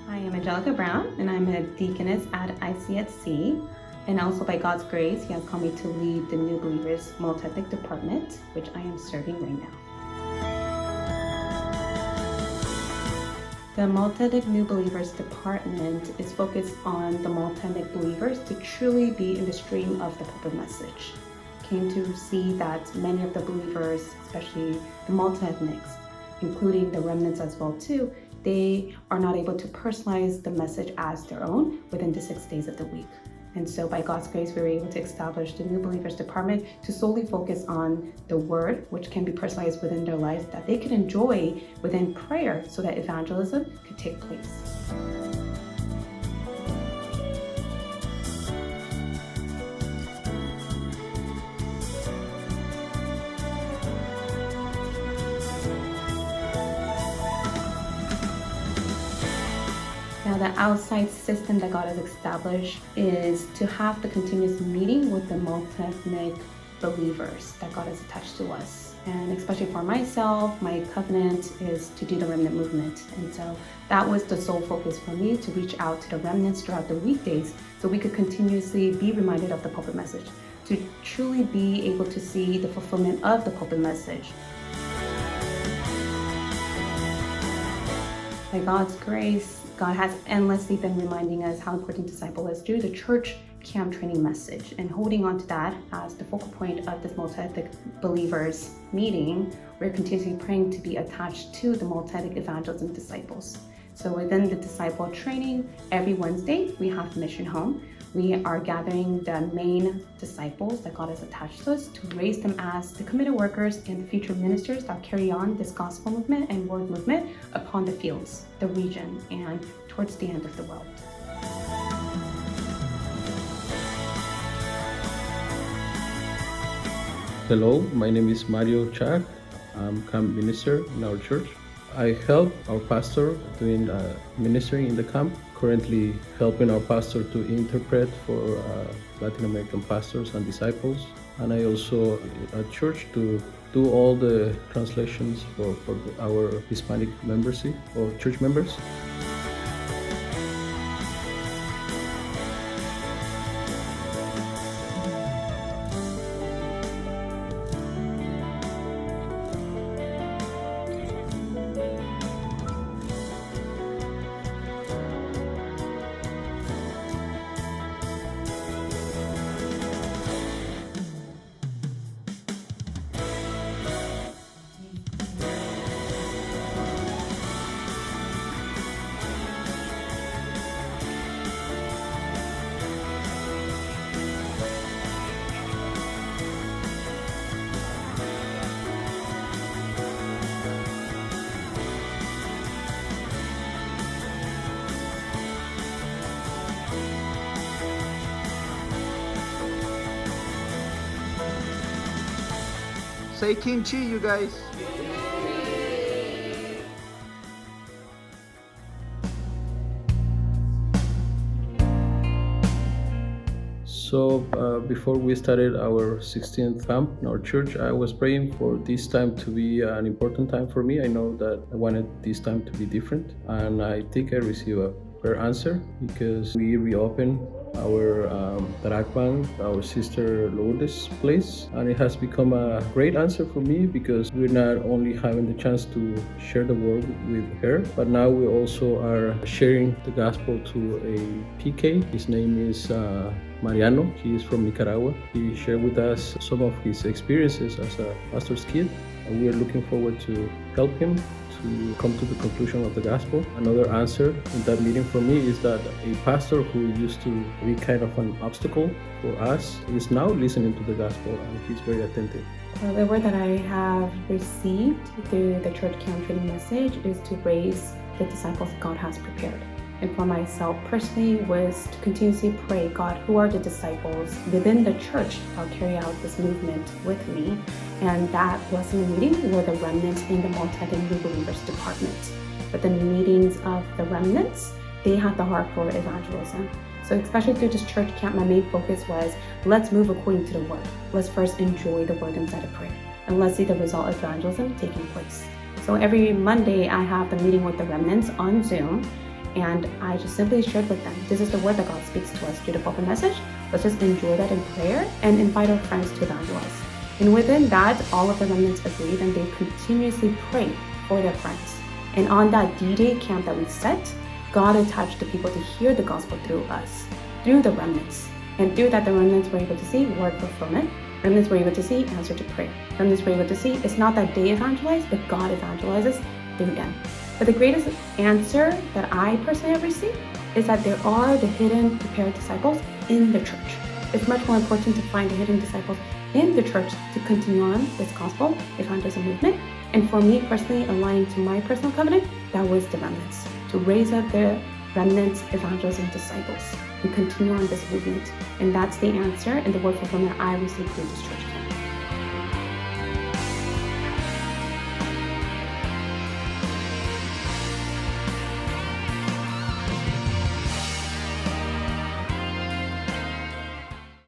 I am Angelica Brown, and I'm a deaconess at ICSC. And also by God's grace, He has called me to lead the New Believers Multi-Ethnic Department, which I am serving right now. The Multi-Ethnic New Believers Department is focused on the multi-ethnic believers to truly be in the stream of the pulpit message. Came to see that many of the believers, especially the multi-ethnics, including the remnants as well too, they are not able to personalize the message as their own within the 6 days of the week. And so by God's grace, we were able to establish the New Believers Department to solely focus on the word, which can be personalized within their lives, that they could enjoy within prayer so that evangelism could take place. Now, the outside system that God has established is to have the continuous meeting with the multi-ethnic believers that God has attached to us. And especially for myself, my covenant is to do the remnant movement. And so that was the sole focus for me, to reach out to the remnants throughout the weekdays so we could continuously be reminded of the pulpit message, to truly be able to see the fulfillment of the pulpit message. By God's grace, God has endlessly been reminding us how important disciple is through the church camp training message, and holding on to that as the focal point of this multi-ethnic believers meeting. We're continuously praying to be attached to the multi-ethnic evangelism disciples. So within the disciple training, every Wednesday we have mission home. We are gathering the main disciples that God has attached to us to raise them as the committed workers and the future ministers that carry on this gospel movement and word movement upon the fields, the region, and towards the end of the world. Hello, my name is Mario Chak. I'm camp minister in our church. I help our pastor doing ministering in the camp, currently helping our pastor to interpret for Latin American pastors and disciples. And I also at church to do all the translations for our Hispanic membership or church members. Say kimchi, you guys. So before we started our 16th camp in our church, I was praying for this time to be an important time for me. I know that I wanted this time to be different, and I think I received a prayer answer because we reopened our Tarakban, our sister Lourdes place, and it has become a great answer for me because we're not only having the chance to share the word with her, but now we also are sharing the gospel to a PK. His name is Mariano. He is from Nicaragua. He shared with us some of his experiences as a pastor's kid, and we are looking forward to help him to come to the conclusion of the gospel. Another answer in that meeting for me is that a pastor who used to be kind of an obstacle for us is now listening to the gospel, and he's very attentive. The word that I have received through the church camp training message is to raise the disciples God has prepared. And for myself personally was to continuously pray, God, who are the disciples within the church that will carry out this movement with me? And that blessing meeting were the remnants in the multi-ethnic New Believers Department. But the meetings of the remnants, they had the heart for evangelism. So especially through this church camp, my main focus was, let's move according to the word. Let's first enjoy the word inside of prayer. And let's see the result of evangelism taking place. So every Monday, I have the meeting with the remnants on Zoom, and I just simply shared with them, this is the word that God speaks to us through the pulpit message. Let's just enjoy that in prayer and invite our friends to evangelize. And within that, all of the remnants agreed, and they continuously prayed for their friends. And on that D-Day camp that we set, God attached the people to hear the gospel through us, through the remnants. And through that, the remnants were able to see word fulfillment. Remnants were able to see answer to prayer. Remnants were able to see it's not that they evangelize, but God evangelizes through them. But the greatest answer that I personally have received is that there are the hidden prepared disciples in the church. It's much more important to find the hidden disciples in the church to continue on this gospel evangelism movement. And for me personally, aligning to my personal covenant, that was the remnants, to raise up the remnants evangelism disciples and continue on this movement. And that's the answer and the word fulfillment I received through this church.